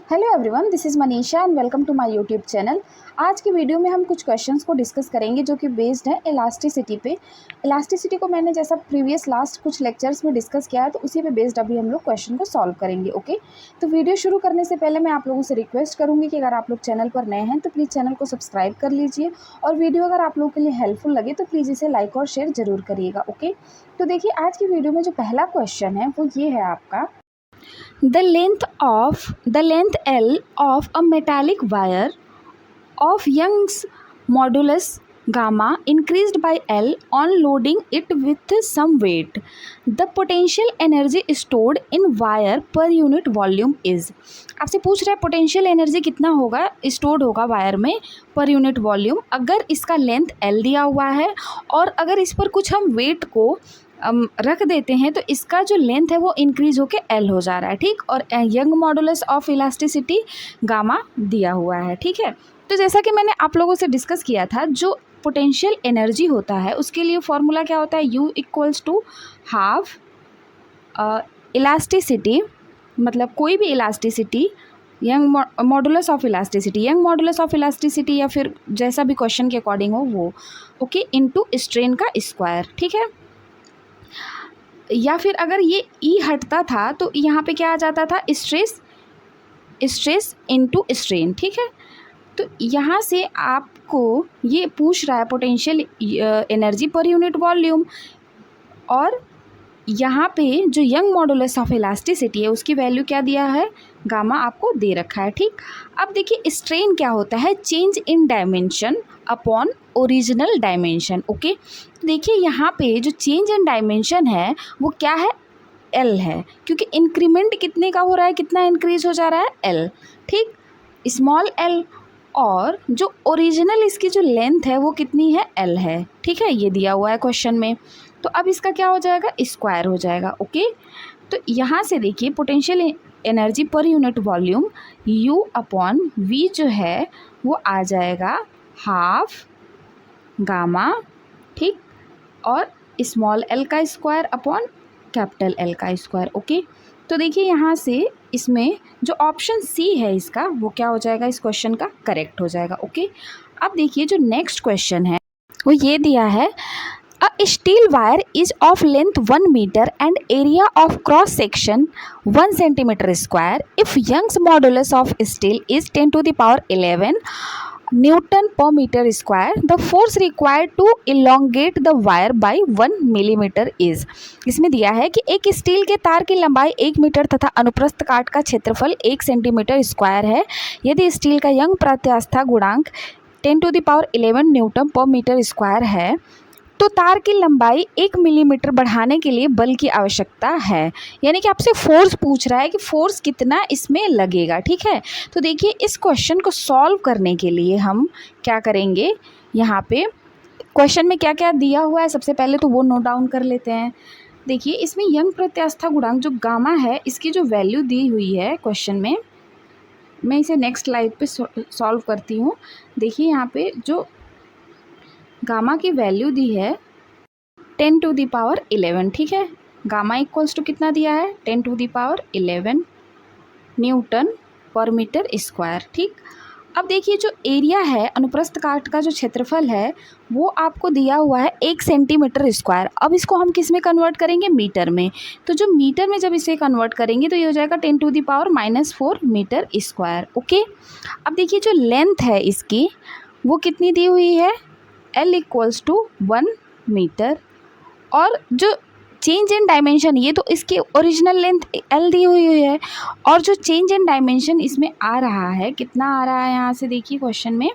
Hello everyone, this is Manisha and welcome to my YouTube channel. आज की video में हम कुछ क्वेश्चंस को डिस्कस करेंगे जो कि बेस्ड है इलास्टिसिटी पे। इलास्टिसिटी को मैंने जैसा प्रीवियस लास्ट कुछ लेक्चर्स में डिस्कस किया है, तो उसी पे बेस्ड अभी हम लोग क्वेश्चन को सॉल्व करेंगे। ओके, तो वीडियो शुरू करने से पहले मैं आप लोगों से रिक्वेस्ट करूँगी कि अगर आप लोग चैनल पर नए हैं तो प्लीज़ चैनल को सब्सक्राइब कर लीजिए, और वीडियो अगर आप लोगों के लिए हेल्पफुल लगे तो प्लीज़ इसे लाइक और शेयर ज़रूर करिएगा। ओके, तो देखिए आज की वीडियो में जो पहला क्वेश्चन है वो ये है आपका। The length L of a metallic wire of Young's modulus gamma increased by L on loading it with some weight. The potential energy stored in wire per unit volume is। आपसे पूछ रहा है potential energy कितना होगा stored होगा wire में per unit volume, अगर इसका लेंथ L दिया हुआ है और अगर इस पर कुछ हम वेट को रख देते हैं तो इसका जो लेंथ है वो इंक्रीज होके L हो जा रहा है। ठीक, और young modulus of elasticity gamma दिया हुआ है। ठीक है, तो जैसा कि मैंने आप लोगों से डिस्कस किया था, जो पोटेंशियल एनर्जी होता है उसके लिए फॉर्मूला क्या होता है, U equals to half elasticity, मतलब कोई भी elasticity, young modulus of elasticity, young modulus of elasticity या फिर जैसा भी क्वेश्चन के अकॉर्डिंग हो वो, ओके, इनटू स्ट्रेन का स्क्वायर। ठीक है, या फिर अगर ये ई हटता था तो यहाँ पे क्या आ जाता था, स्ट्रेस इनटू स्ट्रेन। ठीक है, तो यहाँ से आपको ये पूछ रहा है potential energy per unit volume, और यहाँ पे जो यंग मॉडुलस ऑफ इलास्टिसिटी है उसकी वैल्यू क्या दिया है, गामा आपको दे रखा है। ठीक, अब देखिए स्ट्रेन क्या होता है, change in dimension upon original dimension. Okay, देखिए यहाँ पे जो चेंज इन डायमेंशन है वो क्या है, L है, क्योंकि इंक्रीमेंट कितने का हो रहा है, कितना इंक्रीज हो जा रहा है, L। ठीक, स्मॉल l, और जो ओरिजिनल इसकी जो लेंथ है वो कितनी है, L है। ठीक है, ये दिया हुआ है क्वेश्चन में, तो अब इसका क्या हो जाएगा, स्क्वायर हो जाएगा। ओके, तो यहाँ से देखिए potential energy per unit volume U upon V जो है वो आ जाएगा हाफ गामा, ठीक, और स्मॉल l का स्क्वायर अपॉन कैपिटल L का स्क्वायर। ओके, तो देखिए यहाँ से इसमें जो ऑप्शन C है इसका वो क्या हो जाएगा, इस क्वेश्चन का करेक्ट हो जाएगा। ओके, अब देखिए जो नेक्स्ट क्वेश्चन है वो ये दिया है, A steel wire is of length 1 meter and area of cross section 1 centimeter square. If Young's modulus of steel is 10 to the power 11 Newton per meter square, the force required to elongate the wire by 1 millimeter is। इसमें दिया है कि एक steel के तार की लंबाई 1 metre तथा अनुप्रस्थ काट का क्षेत्रफल 1 सेंटीमीटर स्क्वायर है। यदि स्टील का यंग प्रत्यास्था गुणांक 10 to the power 11 Newton per metre square है तो तार की लंबाई 1 मिलीमीटर बढ़ाने के लिए बल की आवश्यकता है। यानी कि आपसे फोर्स पूछ रहा है कि फोर्स कितना इसमें लगेगा। ठीक है, तो देखिए इस क्वेश्चन को सॉल्व करने के लिए हम क्या करेंगे, यहाँ पे क्वेश्चन में क्या क्या दिया हुआ है सबसे पहले तो वो नोट डाउन कर लेते हैं। देखिए इसमें यंग प्रत्यास्था गुणांक जो गामा है इसकी जो वैल्यू दी हुई है क्वेश्चन में, मैं इसे नेक्स्ट स्लाइड पे सॉल्व करती हूँ। देखिए यहाँ पे जो गामा की वैल्यू दी है 10 to the power 11। ठीक है, गामा इक्वल्स टू कितना दिया है, 10 to the power 11 Newton per metre square. ठीक, अब देखिए जो एरिया है अनुप्रस्थ काट का जो क्षेत्रफल है वो आपको दिया हुआ है 1 सेंटीमीटर स्क्वायर। अब इसको हम किस में कन्वर्ट करेंगे, मीटर में, तो जो मीटर में जब इसे कन्वर्ट करेंगे तो ये हो जाएगा 10 to the power -4 metre square. Okay, अब देखिए जो लेंथ है इसकी वो कितनी दी हुई है, L इक्वल्स टू 1 मीटर, और जो चेंज इन डायमेंशन ये तो इसकी ओरिजिनल लेंथ L दी हुई है, और जो चेंज इन डायमेंशन इसमें आ रहा है कितना आ रहा है, यहाँ से देखिए क्वेश्चन में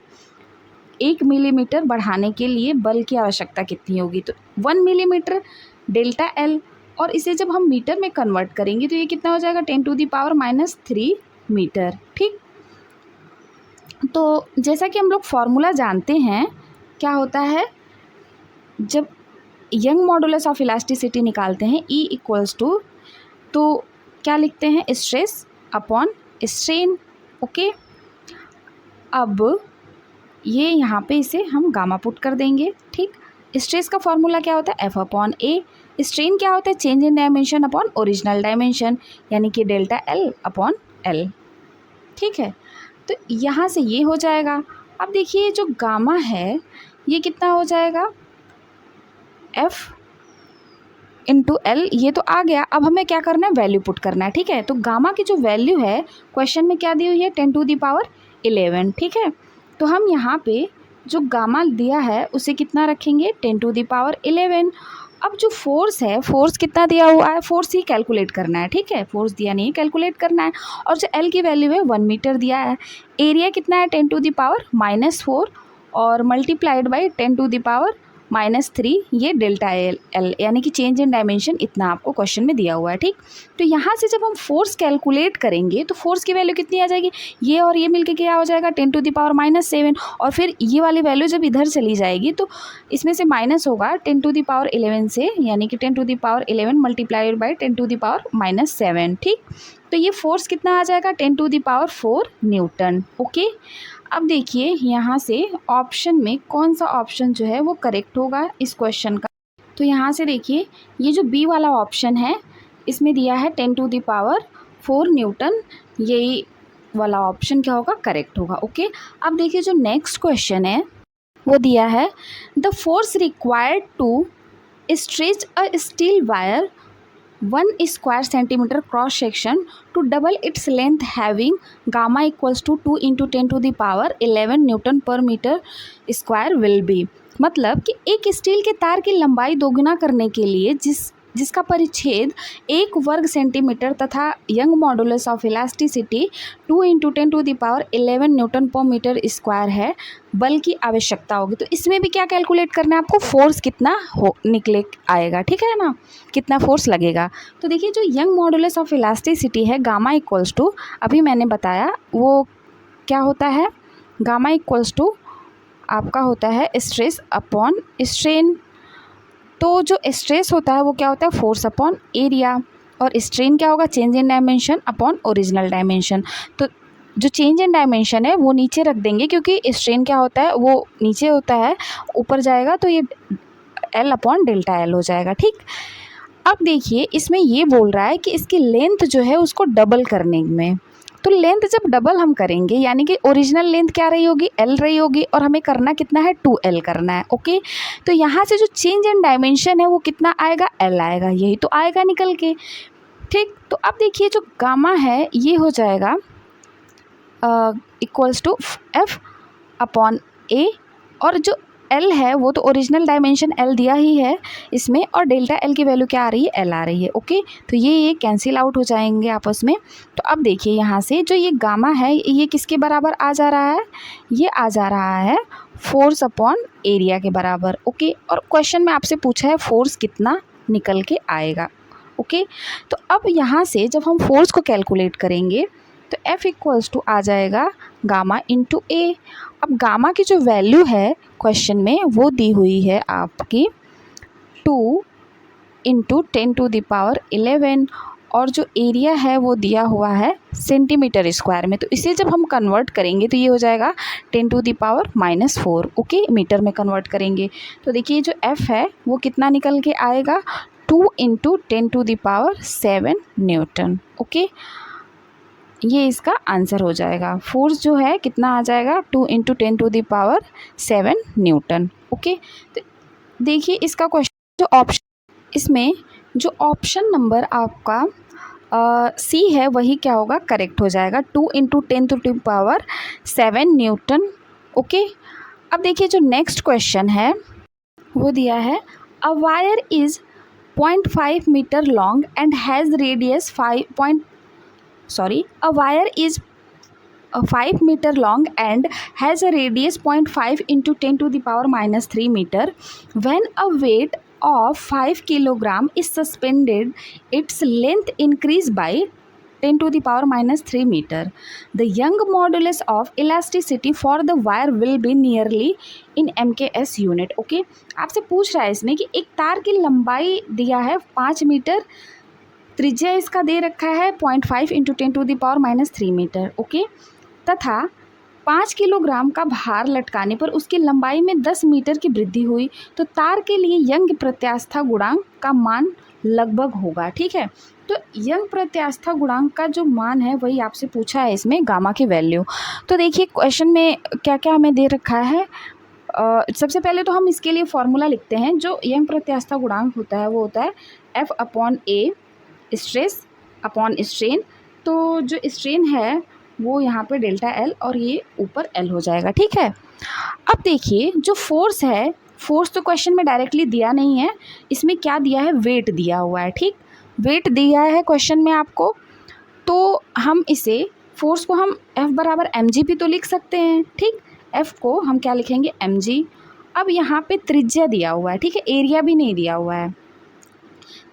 1 मिलीमीटर बढ़ाने के लिए बल की आवश्यकता कितनी होगी, तो 1 मिलीमीटर डेल्टा L, और इसे जब हम मीटर में कन्वर्ट करेंगे तो ये कितना हो जाएगा 10 to the power -3 मीटर। ठीक, तो जैसा कि हम लोग फॉर्मूला जानते हैं क्या होता है, जब यंग मॉडुलस ऑफ इलास्टिसिटी निकालते हैं E इक्वल्स टू, तो क्या लिखते हैं, स्ट्रेस अपॉन स्ट्रेन। ओके, अब ये यहाँ पे इसे हम गामा पुट कर देंगे। ठीक, स्ट्रेस का फॉर्मूला क्या होता है, F अपॉन A, स्ट्रेन क्या होता है, change in dimension upon original dimension, यानी कि डेल्टा L अपॉन L। ठीक है। तो यहाँ से ये हो जाएगा। अब देखिए जो गामा है ये कितना हो जाएगा, F इंटू एल, ये तो आ गया। अब हमें क्या करना है, वैल्यू पुट करना है, ठीक है। तो गामा की जो वैल्यू है क्वेश्चन में क्या दी हुई है, 10⁻11, ठीक है। तो हम यहाँ पे जो गामा दिया है उसे कितना रखेंगे, 10⁻11। अब जो फोर्स है, फोर्स कितना दिया हुआ है, फोर्स ही कैलकुलेट करना है, ठीक है। फोर्स दिया नहीं, कैलकुलेट करना है। और जो एल की वैल्यू है 1 मीटर दिया है। एरिया कितना है, 10⁻⁻4 और मल्टीप्लाइड बाई 10⁻⁻3, ये डेल्टा एल यानी कि चेंज इन डायमेंशन इतना आपको क्वेश्चन में दिया हुआ है, ठीक। तो यहाँ से जब हम फोर्स कैलकुलेट करेंगे तो फोर्स की वैल्यू कितनी आ जाएगी, ये और ये मिलके क्या हो जाएगा, 10⁻⁻7। और फिर ये वाली वैल्यू जब इधर चली जाएगी तो इसमें से माइनस होगा 10⁻11 से, यानी कि 10⁻11 मल्टीप्लाइड बाई 10⁻⁻7, ठीक। तो ये फोर्स कितना आ जाएगा, 10⁴ न्यूटन, ओके। अब देखिए यहाँ से ऑप्शन में कौन सा ऑप्शन जो है वो करेक्ट होगा इस क्वेश्चन का। तो यहाँ से देखिए ये जो बी वाला ऑप्शन है इसमें दिया है 10⁴ न्यूटन, यही वाला ऑप्शन क्या होगा, करेक्ट होगा, ओके। अब देखिए जो नेक्स्ट क्वेश्चन है वो दिया है, the force required to stretch a steel wire 1 square centimetre cross section to double its length having gamma equals to 2 × 10⁻11 newton per metre square will be. मतलब कि एक स्टील के तार की लंबाई दोगुना करने के लिए जिसका परिच्छेद 1 वर्ग सेंटीमीटर तथा young modulus of elasticity 2 × 10⁻11 newton per metre square है, बल की आवश्यकता होगी। तो इसमें भी क्या कैलकुलेट करना है आपको, फोर्स कितना निकले आएगा, ठीक है ना, कितना फोर्स लगेगा। तो देखिए जो यंग मॉडुलस ऑफ इलास्टिसिटी है गामा इक्वल्स टू, अभी मैंने बताया वो क्या होता है, गामा इक्वल्स टू आपका होता है स्ट्रेस अपॉन स्ट्रेन। तो जो स्ट्रेस होता है वो क्या होता है, फोर्स अपॉन एरिया, और स्ट्रेन क्या होगा, change in dimension upon original dimension. तो जो चेंज इन डायमेंशन है वो नीचे रख देंगे, क्योंकि स्ट्रेन क्या होता है वो नीचे होता है, ऊपर जाएगा तो ये एल अपॉन डेल्टा एल हो जाएगा, ठीक। अब देखिए इसमें ये बोल रहा है कि इसकी लेंथ जो है उसको डबल करने में, तो लेंथ जब डबल हम करेंगे यानी कि ओरिजिनल लेंथ क्या रही होगी, एल रही होगी, और हमें करना कितना है, 2L करना है, ओके। तो यहाँ से जो चेंज इन डायमेंशन है वो कितना आएगा, L आएगा, यही तो आएगा निकल के, ठीक। तो अब देखिए जो गामा है ये हो जाएगा equals to F upon A, और जो L है वो तो ओरिजिनल डायमेंशन L दिया ही है इसमें, और डेल्टा L की वैल्यू क्या आ रही है, L आ रही है, ओके। तो ये कैंसिल आउट हो जाएंगे आपस में। तो अब देखिए यहाँ से जो ये गामा है ये किसके बराबर आ जा रहा है, ये आ जा रहा है फोर्स अपॉन एरिया के बराबर, ओके। और क्वेश्चन में आपसे पूछा है फोर्स कितना निकल के आएगा, ओके। तो अब यहाँ से जब हम फोर्स को कैलकुलेट करेंगे तो F इक्वल्स टू आ जाएगा गामा इंटू A। अब गामा की जो वैल्यू है क्वेश्चन में वो दी हुई है आपकी 2 × 10⁻11, और जो एरिया है वो दिया हुआ है सेंटीमीटर स्क्वायर में। तो इसे जब हम कन्वर्ट करेंगे तो ये हो जाएगा 10⁻⁻4, ओके, मीटर में कन्वर्ट करेंगे। तो देखिए जो F है वो कितना निकल के आएगा, 2 × 10⁻7 न्यूटन, ओके। ये इसका आंसर हो जाएगा। फोर्स जो है कितना आ जाएगा, 2 × 10⁻7 न्यूटन, ओके। तो देखिए इसका क्वेश्चन जो ऑप्शन, इसमें जो ऑप्शन नंबर आपका सी है वही क्या होगा, करेक्ट हो जाएगा, 2 × 10⁻7 न्यूटन, ओके। अब देखिए जो नेक्स्ट क्वेश्चन है वो दिया है, a wire is 0.5 metre long and has radius a wire is 5 meter long and has a radius 0.5 × 10⁻³ meter. When a weight of 5 kg is suspended, its length increase by 10⁻³ meter. The Young modulus of elasticity for the wire will be nearly in MKS unit. Okay, आपसे पूछ रहा है इसमें कि एक तार की लंबाई दिया है 5 मीटर, त्रिज्या इसका दे रखा है 0.5 × 10⁻³ मीटर, ओके, तथा 5 किलोग्राम का भार लटकाने पर उसकी लंबाई में 10 मीटर की वृद्धि हुई, तो तार के लिए यंग प्रत्यास्था गुणांक का मान लगभग होगा, ठीक है। तो यंग प्रत्यास्था गुणांक का जो मान है वही आपसे पूछा है इसमें गामा की वैल्यू। तो देखिए क्वेश्चन में क्या क्या हमें दे रखा है। सबसे पहले तो हम इसके लिए फॉर्मूला लिखते हैं। जो यंग प्रत्यास्था गुणांक होता है वो होता है F अपॉन ए स्ट्रेस अपॉन स्ट्रेन। तो जो स्ट्रेन है वो यहाँ पे डेल्टा एल और ये ऊपर एल हो जाएगा, ठीक है। अब देखिए जो फोर्स है, फोर्स तो क्वेश्चन में डायरेक्टली दिया नहीं है, इसमें क्या दिया है, वेट दिया हुआ है, ठीक। वेट दिया है क्वेश्चन में आपको, तो हम इसे फोर्स को हम F बराबर mg भी तो लिख सकते हैं, ठीक। F को हम क्या लिखेंगे, mg। अब यहाँ पे त्रिज्या दिया हुआ है, ठीक है, एरिया भी नहीं दिया हुआ है।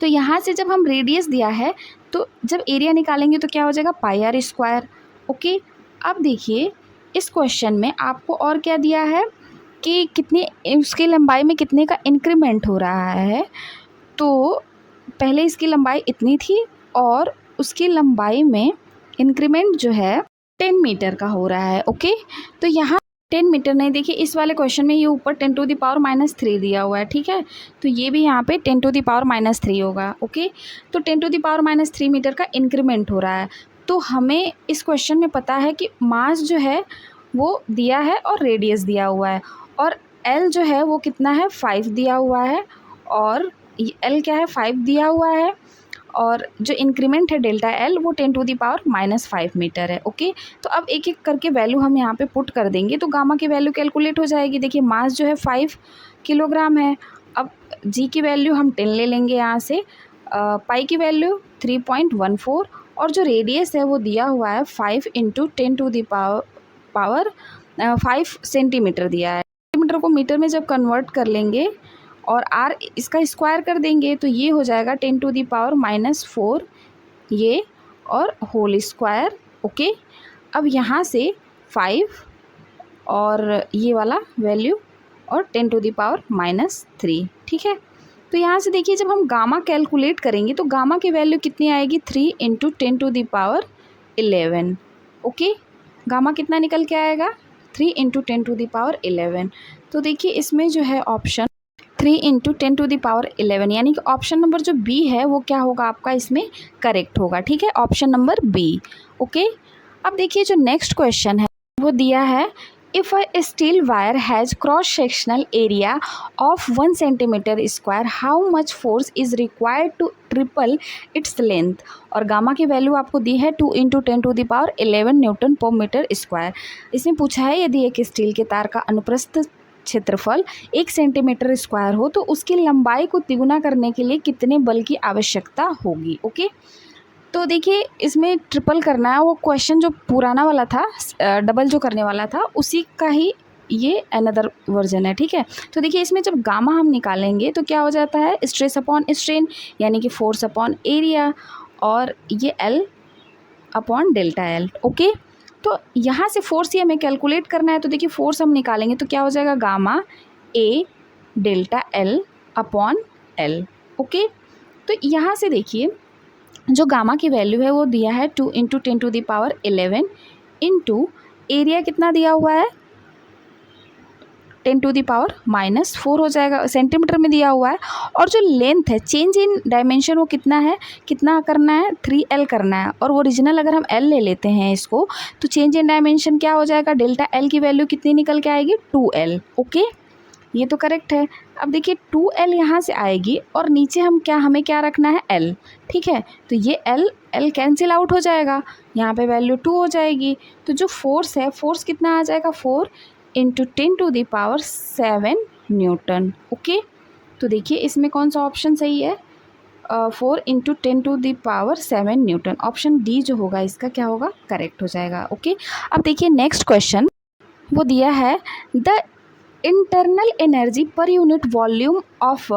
तो यहाँ से जब हम रेडियस दिया है तो जब एरिया निकालेंगे तो क्या हो जाएगा, पाई आर स्क्वायर, ओके। अब देखिए इस क्वेश्चन में आपको और क्या दिया है कि कितनी उसकी लंबाई में कितने का इंक्रीमेंट हो रहा है। तो पहले इसकी लंबाई इतनी थी और उसकी लंबाई में इंक्रीमेंट जो है 10 मीटर का हो रहा है, ओके। तो यहाँ 10 मीटर नहीं, देखिए इस वाले क्वेश्चन में ये ऊपर 10⁻³ दिया हुआ है, ठीक है। तो ये भी यहाँ पे 10⁻³ होगा, ओके। तो 10⁻³ मीटर का इंक्रीमेंट हो रहा है। तो हमें इस क्वेश्चन में पता है कि मास जो है वो दिया है और रेडियस दिया हुआ है, और एल जो है वो कितना है, 5 दिया हुआ है, और एल क्या है, 5 दिया हुआ है, और जो इंक्रीमेंट है डेल्टा एल वो 10⁻⁵ मीटर है, ओके। तो अब एक एक करके वैल्यू हम यहाँ पे पुट कर देंगे तो गामा की वैल्यू कैलकुलेट हो जाएगी। देखिए मास जो है 5 किलोग्राम है। अब जी की वैल्यू हम 10 ले लेंगे यहाँ से, पाई की वैल्यू 3.14, और जो रेडियस है वो दिया हुआ है 5 × 10⁻5 सेंटीमीटर दिया है। सेंटीमीटर को मीटर में जब कन्वर्ट कर लेंगे और आर इसका स्क्वायर कर देंगे तो ये हो जाएगा 10⁻⁻4 ये, और होल स्क्वायर, ओके। अब यहाँ से 5 और ये वाला वैल्यू और 10⁻⁻3, ठीक है। तो यहाँ से देखिए जब हम गामा कैलकुलेट करेंगे तो गामा की वैल्यू कितनी आएगी, 3 × 10⁻11, ओके। गामा कितना निकल के आएगा, 3 × 10⁻11। तो देखिए इसमें जो है ऑप्शन 3 × 10⁻11 यानी कि ऑप्शन नंबर जो बी है वो क्या होगा आपका इसमें करेक्ट होगा, ठीक है, ऑप्शन नंबर बी, ओके। अब देखिए जो नेक्स्ट क्वेश्चन है वो दिया है, if a steel wire has cross sectional area of 1 centimetre square, how much force is required to triple its length. और गामा की वैल्यू आपको दी है 2 × 10⁻11 न्यूटन पर मीटर स्क्वायर। इसमें पूछा है यदि एक स्टील के तार का अनुप्रस्थ क्षेत्रफल 1 सेंटीमीटर स्क्वायर हो तो उसकी लंबाई को तिगुना करने के लिए कितने बल की आवश्यकता होगी, ओके। तो देखिए इसमें ट्रिपल करना है, वो क्वेश्चन जो पुराना वाला था डबल जो करने वाला था उसी का ही ये अनदर वर्जन है, ठीक है। तो देखिए इसमें जब गामा हम निकालेंगे तो क्या हो जाता है, स्ट्रेस अपॉन स्ट्रेन यानी कि फोर्स अपॉन एरिया, और ये L upon delta L, okay. तो यहाँ से फोर्स ही हमें कैलकुलेट करना है। तो देखिए फोर्स हम निकालेंगे तो क्या हो जाएगा, गामा ए delta L upon L, okay. तो यहाँ से देखिए जो गामा की वैल्यू है वो दिया है 2 × 10⁻11 इंटू एरिया कितना दिया हुआ है, 10⁻⁻4 हो जाएगा, सेंटीमीटर में दिया हुआ है। और जो लेंथ है, चेंज इन डायमेंशन वो कितना है, कितना करना है, 3L करना है। और ओरिजिनल अगर हम L ले लेते हैं इसको तो चेंज इन डायमेंशन क्या हो जाएगा, डेल्टा L की वैल्यू कितनी निकल के आएगी, 2L, ओके। ये तो करेक्ट है। अब देखिए 2L यहाँ से आएगी और नीचे हम क्या, हमें क्या रखना है, L, ठीक है। तो ये L कैंसिल आउट हो जाएगा, यहाँ पे वैल्यू 2 हो जाएगी। तो जो फोर्स है, फोर्स कितना आ जाएगा, 4 × 10⁻7 न्यूटन, ओके। तो देखिए इसमें कौन सा ऑप्शन सही है, 4 × 10⁻7 न्यूटन, ऑप्शन डी जो होगा इसका क्या होगा, करेक्ट हो जाएगा, ओके। अब देखिए नेक्स्ट क्वेश्चन वो दिया है, the internal energy per unit volume of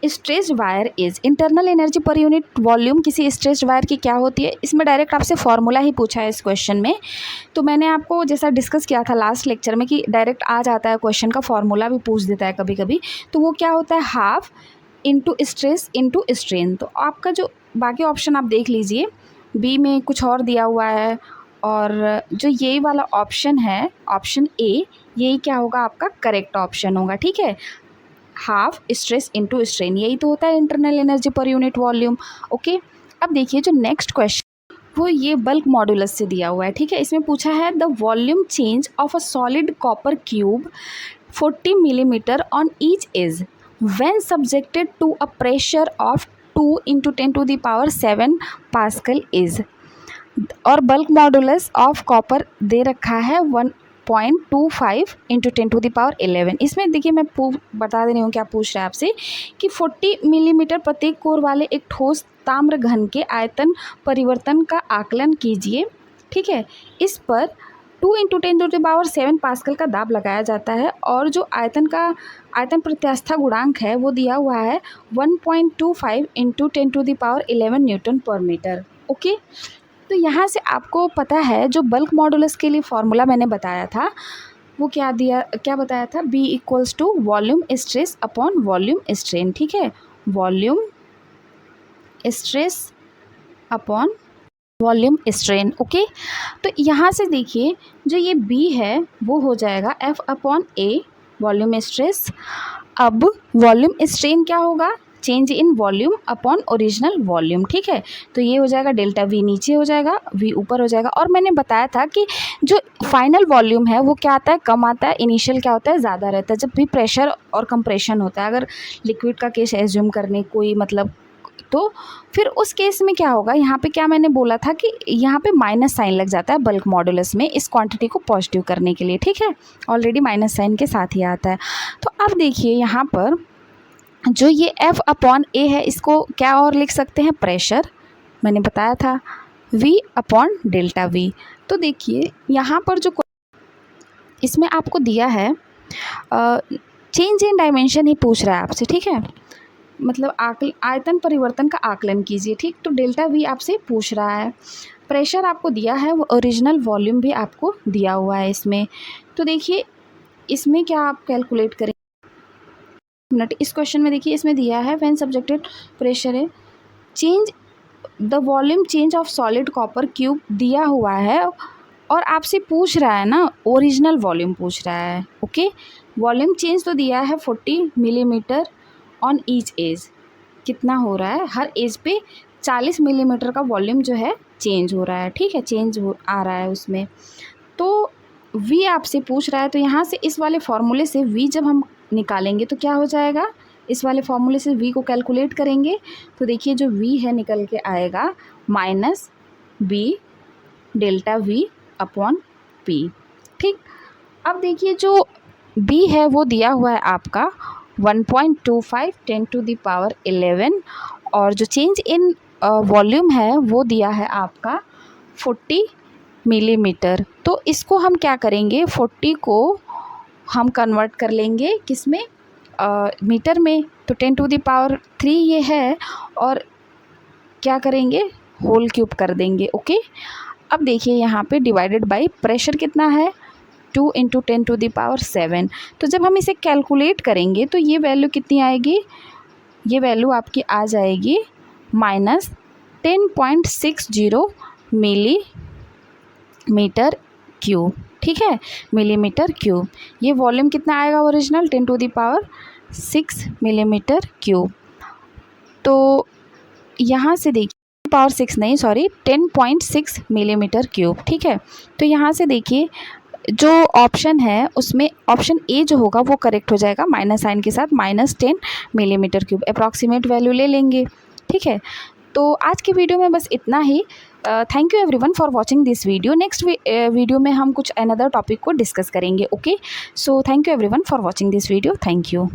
stretch wire is. Internal energy per unit volume किसी स्ट्रेच वायर की क्या होती है। इसमें डायरेक्ट आपसे फॉर्मूला ही पूछा है इस क्वेश्चन में। तो मैंने आपको जैसा डिस्कस किया था लास्ट लेक्चर में कि डायरेक्ट आ जाता है क्वेश्चन का फॉर्मूला भी पूछ देता है कभी कभी। तो वो क्या होता है, half into stress into strain. तो आपका जो बाकी ऑप्शन आप देख लीजिए, बी में कुछ और दिया हुआ है, और जो यही वाला ऑप्शन है ऑप्शन ए, यही क्या होगा आपका करेक्ट ऑप्शन होगा, ठीक है। हाफ स्ट्रेस इंटू स्ट्रेन, यही तो होता है internal energy per unit volume, okay. अब देखिए जो नेक्स्ट क्वेश्चन वो ये बल्क मॉडुलस से दिया हुआ है, ठीक है। इसमें पूछा है the volume change of a solid copper cube 40 millimetre on each is when subjected to a pressure of 2 × 10⁻7 pascal is. और बल्क मॉडुलस ऑफ कॉपर दे रखा है 1.25 × 10⁻11। इसमें देखिए मैं बता दे रही हूँ क्या पूछ रहा है आपसे कि 40 मिलीमीटर प्रत्येक कोर वाले एक ठोस ताम्र घन के आयतन परिवर्तन का आकलन कीजिए, ठीक है। इस पर 2 × 10⁻7 पास्कल का दाब लगाया जाता है और जो आयतन प्रत्यास्था गुणांक है वो दिया हुआ है 1.25 × 10⁻11 न्यूटन पर मीटर। ओके, तो यहाँ से आपको पता है जो बल्क मॉडुलस के लिए फॉर्मूला मैंने बताया था वो क्या बताया था, B = volume stress upon volume strain, ठीक है। Volume stress upon volume strain. Okay, तो यहाँ से देखिए जो ये B है वो हो जाएगा F/A वॉल्यूम स्ट्रेस। अब वॉल्यूम स्ट्रेन क्या होगा, change in volume upon original volume, ठीक है। तो ये हो जाएगा डेल्टा V नीचे हो जाएगा, V ऊपर हो जाएगा। और मैंने बताया था कि जो फाइनल वॉल्यूम है वो क्या आता है, कम आता है, इनिशियल क्या होता है, ज़्यादा रहता है जब भी प्रेशर और कंप्रेशन होता है। अगर लिक्विड का केस एज्यूम करने कोई मतलब, तो फिर उस केस में क्या होगा, यहाँ पे क्या मैंने बोला था कि यहाँ पे माइनस साइन लग जाता है बल्क मॉडुलस में इस क्वांटिटी को पॉजिटिव करने के लिए, ठीक है। ऑलरेडी माइनस साइन के साथ ही आता है। तो अब देखिए यहाँ पर जो ये F/A है इसको क्या और लिख सकते हैं, प्रेशर, मैंने बताया था V/ΔV। तो देखिए यहाँ पर जो इसमें आपको दिया है चेंज इन डायमेंशन ही पूछ रहा है आपसे, ठीक है। मतलब आयतन परिवर्तन का आकलन कीजिए, ठीक। तो ΔV आपसे पूछ रहा है, प्रेशर आपको दिया है, वो ओरिजिनल वॉल्यूम भी आपको दिया हुआ है इसमें। तो देखिए इसमें क्या आप कैलकुलेट करें मिनट, इस क्वेश्चन में देखिए इसमें दिया है व्हेन सब्जेक्टेड प्रेशर है change the volume change of solid copper cube दिया हुआ है और आपसे पूछ रहा है ना ओरिजिनल वॉल्यूम पूछ रहा है। ओके, वॉल्यूम चेंज तो दिया है 40 मिलीमीटर ऑन ईच एज, कितना हो रहा है, हर एज पे 40 मिलीमीटर का वॉल्यूम जो है चेंज हो रहा है, ठीक है, आ रहा है उसमें। तो V आपसे पूछ रहा है, तो यहाँ से इस वाले फॉर्मूले से V जब हम निकालेंगे तो क्या हो जाएगा, इस वाले फॉर्मूले से V को कैलकुलेट करेंगे तो देखिए जो V है निकल के आएगा -B ΔV/P, ठीक। अब देखिए जो B है वो दिया हुआ है आपका 1.25 10⁻11 और जो चेंज इन वॉल्यूम है वो दिया है आपका 40 मिलीमीटर। तो इसको हम क्या करेंगे, 40 को हम कन्वर्ट कर लेंगे किस में, मीटर में। तो 10⁻3 ये है और क्या करेंगे, होल क्यूब कर देंगे। ओके, अब देखिए यहाँ पे डिवाइडेड बाय प्रेशर कितना है 2 × 10⁻7। तो जब हम इसे कैलकुलेट करेंगे तो ये वैल्यू कितनी आएगी, ये वैल्यू आपकी आ जाएगी -10.60 मिलीमीटर क्यूब, ठीक है, मिलीमीटर क्यूब। ये वॉल्यूम कितना आएगा ओरिजिनल 10⁻6 मिलीमीटर क्यूब। तो यहाँ से देखिए पावर 6 नहीं सॉरी 10.6 मिलीमीटर क्यूब, ठीक है। तो यहाँ से देखिए जो ऑप्शन है उसमें ऑप्शन ए जो होगा वो करेक्ट हो जाएगा, माइनस साइन के साथ -10 मिलीमीटर क्यूब अप्रॉक्सीमेट वैल्यू ले लेंगे, ठीक है। तो आज की वीडियो में बस इतना ही। Thank you everyone for watching this video. Next video में हम कुछ अनदर टॉपिक को डिस्कस करेंगे। Okay, so thank you everyone for watching this video. Thank you.